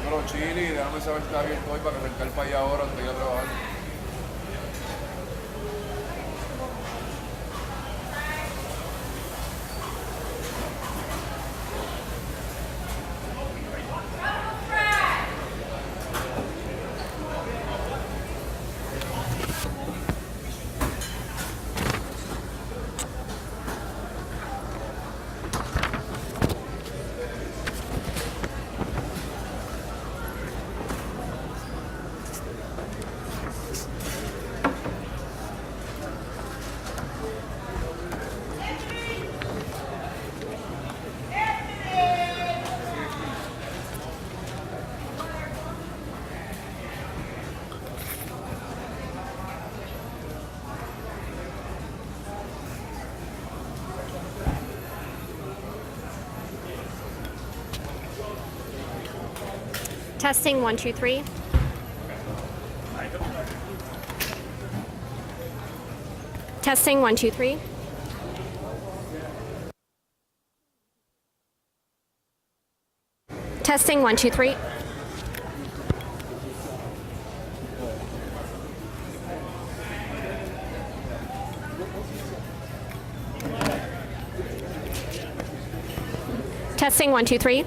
Pero chile, déjame saber si está abierto hoy para arrancar para allá ahora antes de ir a trabajar. Testing 1, 2, 3. Testing 1, 2, 3. Testing 1, 2, 3. Testing 1, 2, 3.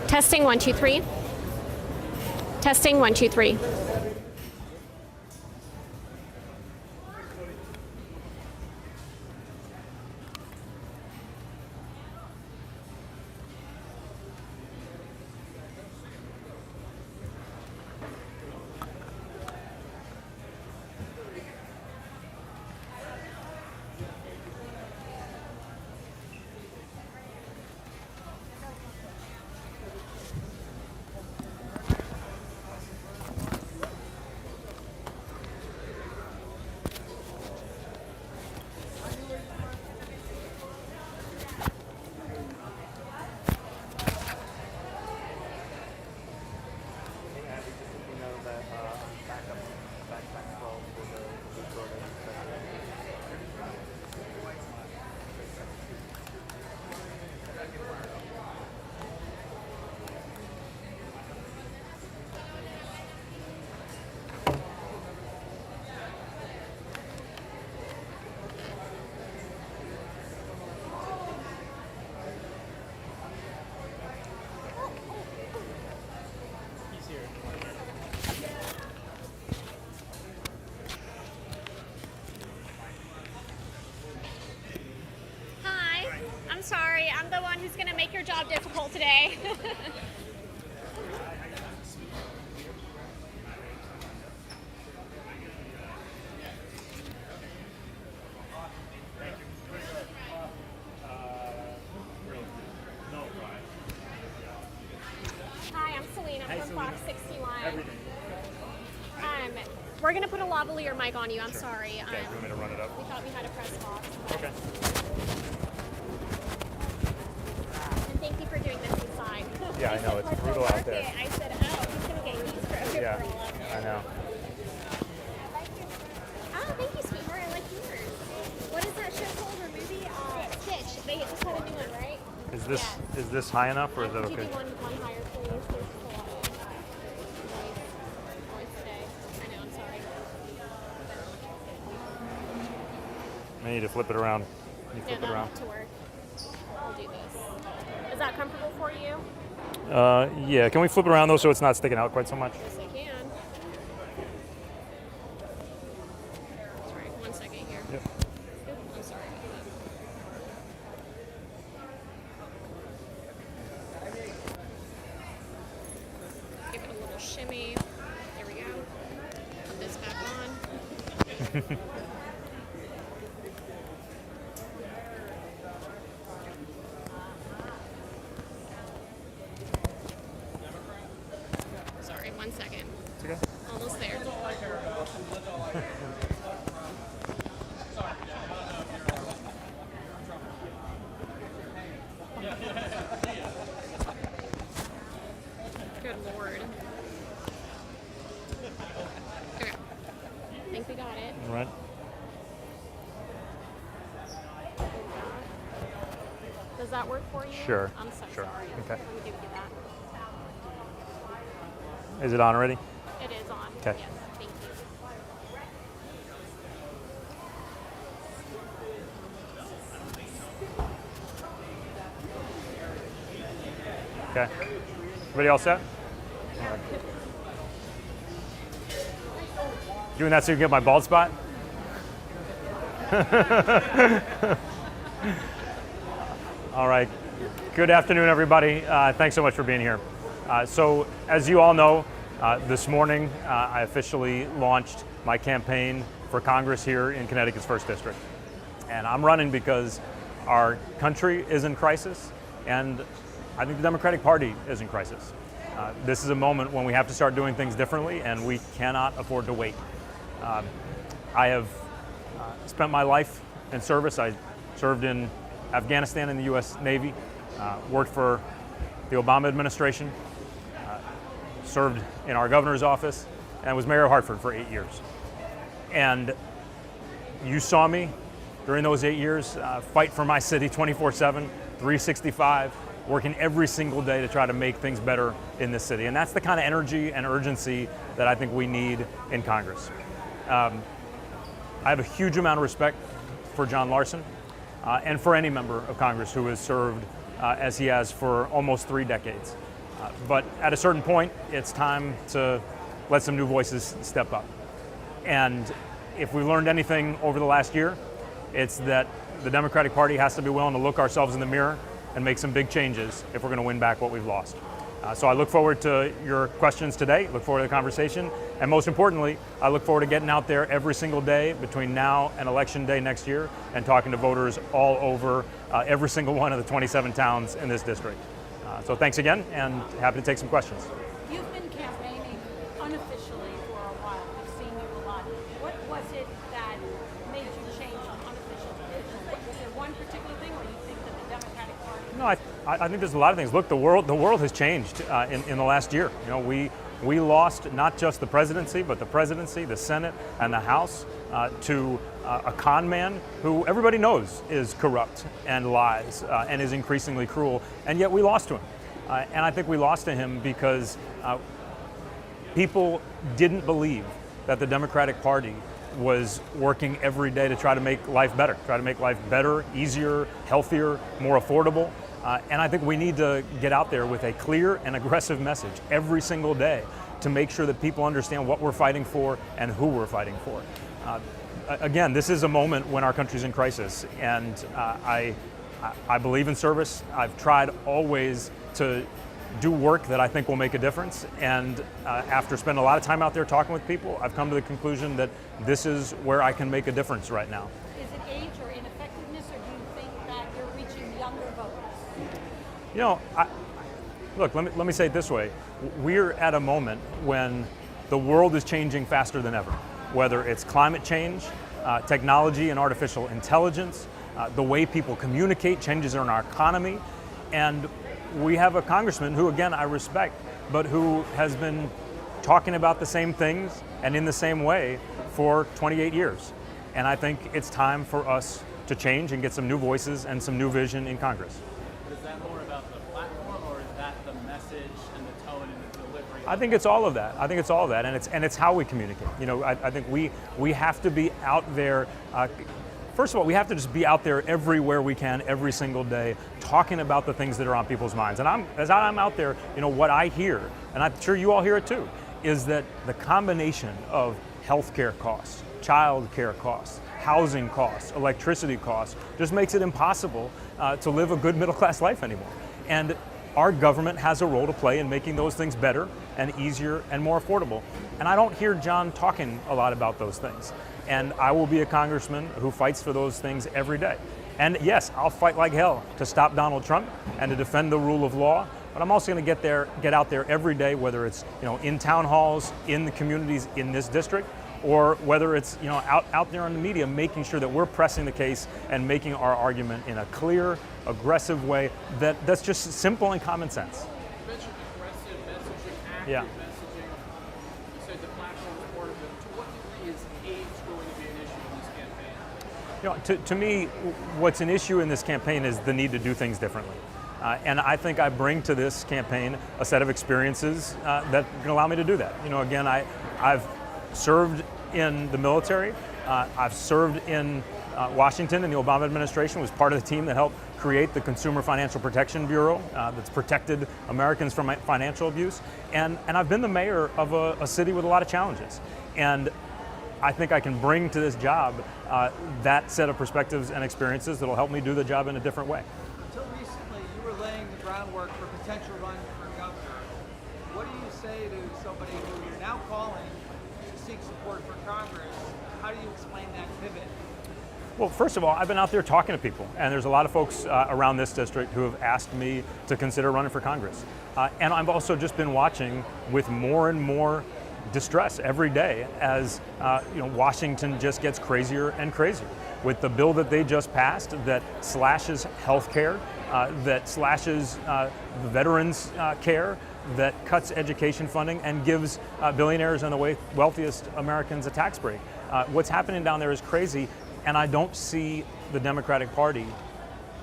Testing 1, 2, 3. Testing 1, 2, 3. I'm sorry, I'm the one who's going to make your job difficult today. Hi, I'm Selena from Fox 61. We're going to put a lavalier mic on you. I'm sorry. Okay, you want me to run it up? We thought we had a press box. Okay. And thank you for doing this inside. Yeah, I know, it's brutal out there. I said, oh, he's going to get heat stroke. Yeah, I know. Oh, thank you, sweetheart. I like yours. What is that show called or movie? Stitch. They just had a new one, right? Is this high enough or is that Could you okay? do one higher, please? There's just a lot of noise today. I know, I'm sorry. I need to flip it around. Can you Yeah, flip it that'll around? have to work. I'll do this. Is that comfortable for you? Yeah, can we flip it around though so it's not sticking out quite so much? Yes, I can. Sorry, 1 second here. Yep. I'm sorry about that. Give it a little shimmy. There we go. Put this back on. Sorry, 1 second. It's okay. Almost there. Good Lord. Okay. I think we got it. All right. Does that work for you? Sure. I'm so Sure. sorry. Okay. Let me give you that. Is it on already? It is on. Okay. Yes, thank you. Okay. Everybody all set? Doing that so you can get my bald spot? All right. Good afternoon, everybody. Thanks so much for being here. So, as you all know, this morning I officially launched my campaign for Congress here in Connecticut's 1st District. And I'm running because our country is in crisis, and I think the Democratic Party is in crisis. This is a moment when we have to start doing things differently, and we cannot afford to wait. I have spent my life in service. I served in Afghanistan in the U.S. Navy, worked for the Obama administration, served in our governor's office, and was mayor of Hartford for 8 years. And you saw me during those 8 years fight for my city 24/7, 365, working every single day to try to make things better in this city. And that's the kind of energy and urgency that I think we need in Congress. I have a huge amount of respect for John Larson and for any member of Congress who has served as he has for almost 3 decades. But at a certain point, it's time to let some new voices step up. And if we've learned anything over the last year, it's that the Democratic Party has to be willing to look ourselves in the mirror and make some big changes if we're going to win back what we've lost. So I look forward to your questions today, look forward to the conversation, and most importantly, I look forward to getting out there every single day between now and Election Day next year and talking to voters all over every single one of the 27 towns in this district. So thanks again, and happy to take some questions. You've been campaigning unofficially for a while. We've seen you a lot. What was it that made you change from unofficial to official? Was there one particular thing, or you think that the Democratic Party? No, I think there's a lot of things. Look, the world has changed in the last year. You know, we lost not just the presidency, but the presidency, the Senate, and the House to a con man who everybody knows is corrupt and lies and is increasingly cruel, and yet we lost to him. And I think we lost to him because people didn't believe that the Democratic Party was working every day to try to make life better, easier, healthier, more affordable. And I think we need to get out there with a clear and aggressive message every single day to make sure that people understand what we're fighting for and who we're fighting for. Again, this is a moment when our country's in crisis, and I believe in service. I've tried always to do work that I think will make a difference, and after spending a lot of time out there talking with people, I've come to the conclusion that this is where I can make a difference right now. Is it age or ineffectiveness, or do you think that you're reaching younger voters? You know, look, let me say it this way. We're at a moment when the world is changing faster than ever, whether it's climate change, technology and artificial intelligence, the way people communicate, changes in our economy, and we have a congressman who, again, I respect, but who has been talking about the same things and in the same way for 28 years. And I think it's time for us to change and get some new voices and some new vision in Congress. Is that more about the platform, or is that the message and the tone and the delivery? I think it's all of that. And it's how we communicate. You know, I think we have to be out there. First of all, we have to just be out there everywhere we can, every single day, talking about the things that are on people's minds. And as I'm out there, you know, what I hear, and I'm sure you all hear it too, is that the combination of healthcare costs, child care costs, housing costs, electricity costs, just makes it impossible to live a good middle-class life anymore. And our government has a role to play in making those things better and easier and more affordable. And I don't hear John talking a lot about those things. And I will be a congressman who fights for those things every day. And yes, I'll fight like hell to stop Donald Trump and to defend the rule of law. But I'm also going to get out there every day, whether it's, you know, in town halls, in the communities in this district, or whether it's, you know, out there on the media, making sure that we're pressing the case and making our argument in a clear, aggressive way that's just simple and common sense. You mentioned aggressive messaging, active Yeah. messaging. You said the platform is part of it. To what degree is age going to be an issue in this campaign? To me, what's an issue in this campaign is the need to do things differently. And I think I bring to this campaign a set of experiences that can allow me to do that. Again, I've served in the military. I've served in Washington in the Obama administration, was part of the team that helped create the Consumer Financial Protection Bureau that's protected Americans from financial abuse. And I've been the mayor of a city with a lot of challenges. And I think I can bring to this job that set of perspectives and experiences that'll help me do the job in a different way. Until recently, you were laying the groundwork for potential run for governor. What do you say to somebody who you're now calling to seek support for Congress? How do you explain that pivot? Well, first of all, I've been out there talking to people, and there's a lot of folks around this district who have asked me to consider running for Congress. And I've also just been watching with more and more distress every day as Washington just gets crazier and crazier. With the bill that they just passed that slashes health care, that slashes veterans care, that cuts education funding and gives billionaires and the wealthiest Americans a tax break. What's happening down there is crazy, and I don't see the Democratic Party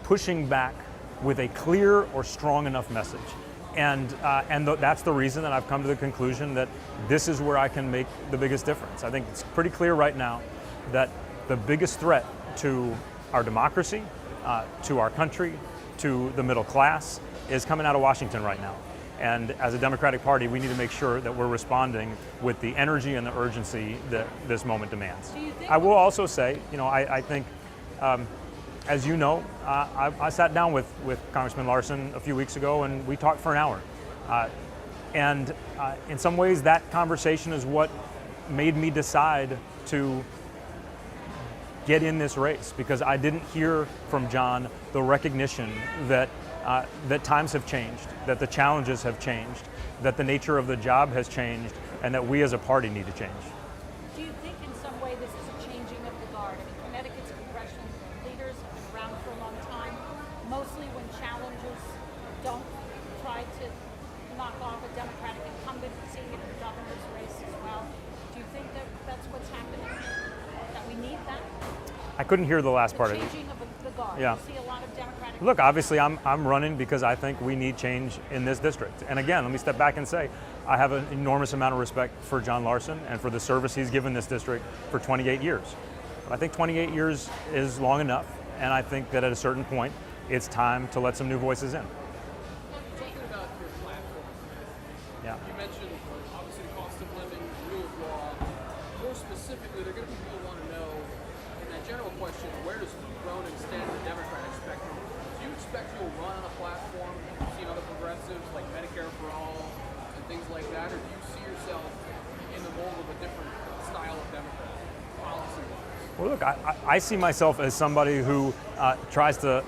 pushing back with a clear or strong enough message. And that's the reason that I've come to the conclusion that this is where I can make the biggest difference. I think it's pretty clear right now that the biggest threat to our democracy, to our country, to the middle class is coming out of Washington right now. And as a Democratic Party, we need to make sure that we're responding with the energy and the urgency that this moment demands. I will also say, I think, as you know, I sat down with Congressman Larson a few weeks ago, and we talked for an hour. And in some ways, that conversation is what made me decide to get in this race, because I didn't hear from John the recognition that times have changed, that the challenges have changed, that the nature of the job has changed, and that we as a party need to change. Do you think in some way this is a changing of the guard? I mean, Connecticut's congressional leaders have been around for a long time, mostly when challenges don't try to knock off a Democratic incumbent, seeing it in the governor's race as well. Do you think that that's what's happening, that we need that? I couldn't hear the last part of it. Changing of the guard. Yeah. You see a lot of Democratic. Look, obviously I'm running because I think we need change in this district. And again, let me step back and say, I have an enormous amount of respect for John Larson and for the service he's given this district for 28 years. But I think 28 years is long enough, and I think that at a certain point, it's time to let some new voices in. Talking about your platform, Yeah. you mentioned obviously the cost of living, rule of law. More specifically, there are going to be people who want to know, in that general question, where does Luke Bronin stand in the Democratic spectrum? Do you expect you'll run on a platform you've seen other progressives like Medicare for All and things like that, or do you see yourself in the mold of a different style of Democrat, policy-wise? Well, look, I see myself as somebody who tries to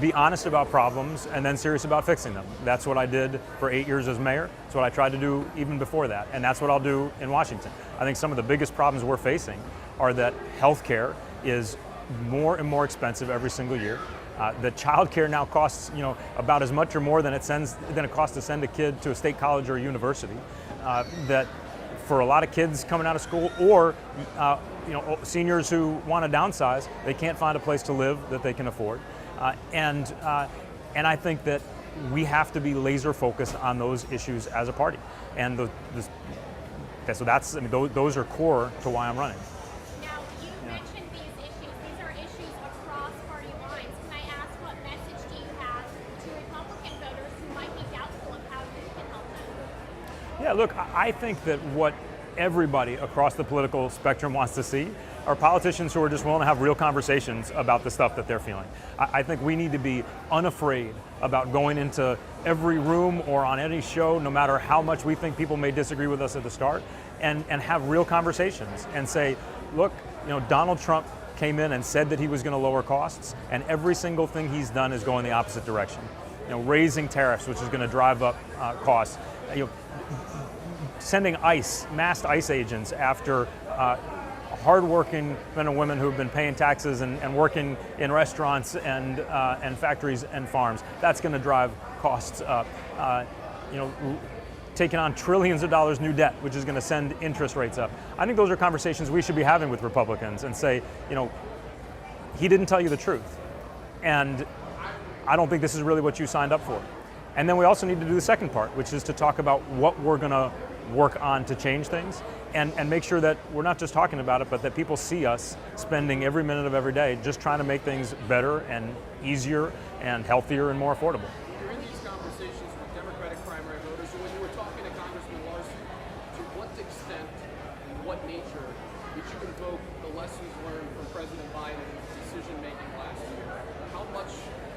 be honest about problems and then serious about fixing them. That's what I did for 8 years as mayor. That's what I tried to do even before that, and that's what I'll do in Washington. I think some of the biggest problems we're facing are that healthcare is more and more expensive every single year. That childcare now costs, about as much or more than it costs to send a kid to a state college or a university. That for a lot of kids coming out of school, or seniors who want to downsize, they can't find a place to live that they can afford. And I think that we have to be laser focused on those issues as a party. And those are core to why I'm running. Now, you mentioned these issues. These are issues across party lines. Can I ask, what message do you have to Republican voters who might be doubtful of how you can help them? Yeah, look, I think that what everybody across the political spectrum wants to see are politicians who are just willing to have real conversations about the stuff that they're feeling. I think we need to be unafraid about going into every room or on any show, no matter how much we think people may disagree with us at the start, and have real conversations and say, look, Donald Trump came in and said that he was going to lower costs, and every single thing he's done is going the opposite direction. Raising tariffs, which is going to drive up costs. Sending massed ICE agents after hardworking men and women who have been paying taxes and working in restaurants and factories and farms. That's going to drive costs up. Taking on trillions of dollars new debt, which is going to send interest rates up. I think those are conversations we should be having with Republicans and say, he didn't tell you the truth. And I don't think this is really what you signed up for. And then we also need to do the second part, which is to talk about what we're going to work on to change things and make sure that we're not just talking about it, but that people see us spending every minute of every day just trying to make things better and easier and healthier and more affordable. During these conversations with Democratic primary voters, and when you were talking to Congressman Larson, to what extent and what nature did you invoke the lessons learned from President Biden's decision-making last year? How much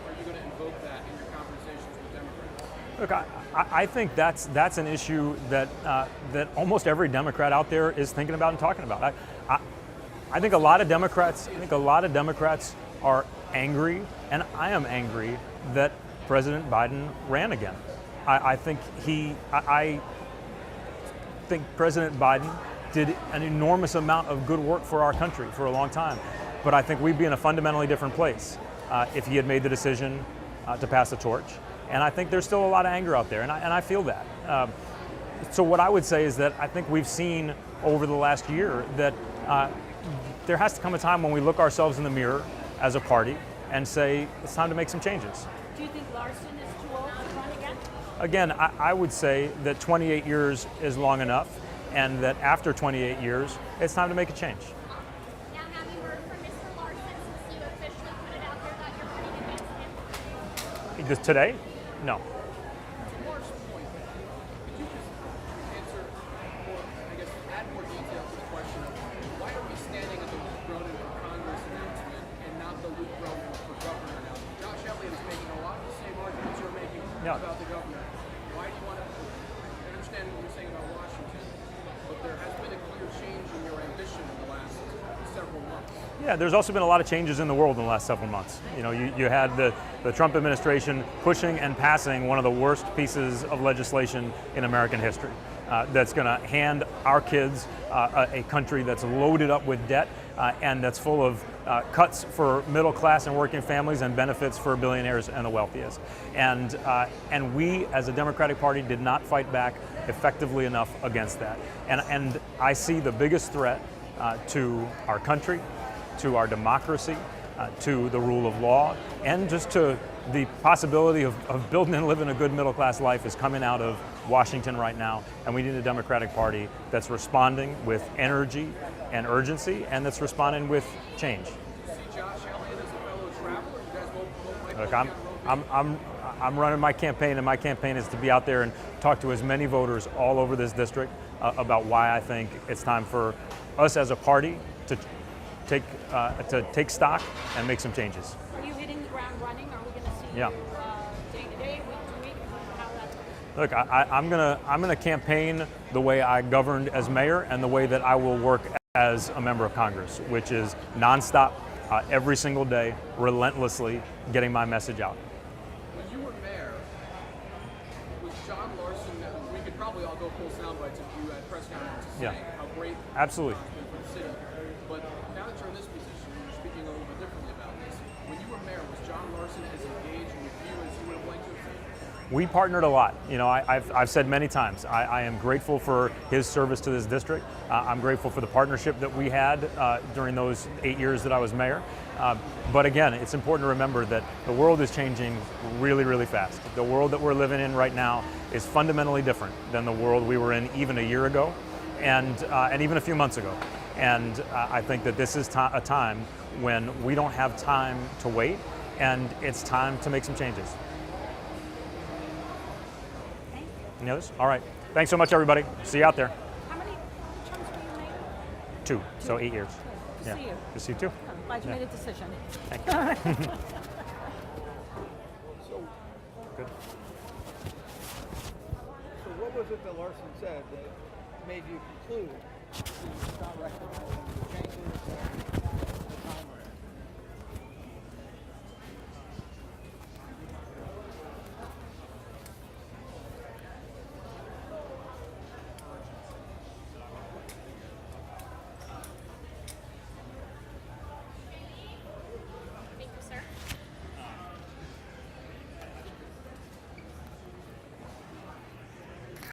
are you going to invoke that in your conversations with Democrats? Look, I think that's an issue that that almost every Democrat out there is thinking about and talking about. I think a lot of Democrats are angry, and I am angry that President Biden ran again. I think President Biden did an enormous amount of good work for our country for a long time, but I think we'd be in a fundamentally different place if he had made the decision to pass the torch. And I think there's still a lot of anger out there, and I feel that. So what I would say is that I think we've seen over the last year that there has to come a time when we look ourselves in the mirror as a party and say, it's time to make some changes. Do you think Larson is too old to run again? Again, I would say that 28 years is long enough, and that after 28 years, it's time to make a change. Now, have you heard from Mr. Larson since you officially put it out there that you're running against him? Just today? No. To Mark's point, could you just answer, or I guess add more detail to the question of why are we standing at the Luke Bronin for Congress announcement and not the Luke Bronin for governor announcement? Josh Elliott is making a lot of the same arguments you're making about the governor. Why do you want to? I understand what you're saying about Washington, but there has been a clear change in your ambition in the last several months. Yeah, there's also been a lot of changes in the world in the last several months. You know, you had the Trump administration pushing and passing one of the worst pieces of legislation in American history that's going to hand our kids a country that's loaded up with debt and that's full of cuts for middle class and working families and benefits for billionaires and the wealthiest. And we, as a Democratic Party, did not fight back effectively enough against that. And I see the biggest threat to our country, to our democracy, to the rule of law, and just to the possibility of building and living a good middle class life is coming out of Washington right now. And we need a Democratic Party that's responding with energy and urgency, and that's responding with change. See Josh Elliott as a fellow traveler? You guys both Look, I'm running my campaign, and my campaign is to be out there and talk to as many voters all over this district about why I think it's time for us as a party to take stock and make some changes. Are you hitting the ground running? Are we going to see Yeah. you day to day, week to week? How that's Look, I'm gonna campaign the way I governed as mayor and the way that I will work as a member of Congress, which is nonstop, every single day, relentlessly getting my message out. When you were mayor, was John Larson, we could probably all go full sound bites if you had press conferences Yeah. saying how great Absolutely. it's been for the city. But now that you're in this position, you're speaking a little bit differently about this. When you were mayor, was John Larson as engaged with you as you would have liked to have seen? We partnered a lot. You know, I've said many times, I am grateful for his service to this district. I'm grateful for the partnership that we had during those 8 years that I was mayor. But again, it's important to remember that the world is changing really, really fast. The world that we're living in right now is fundamentally different than the world we were in even a year ago and even a few months ago. And I think that this is a time when we don't have time to wait, and it's time to make some changes. Any others? All right. Thanks so much, everybody. See you out there. how many terms were you mayor? 2, so 8 years. Good to see you. Good to see you too. I'm glad you made a decision. Thank you. Good. So what was it that Larson said that made you conclude to start recognizing the changes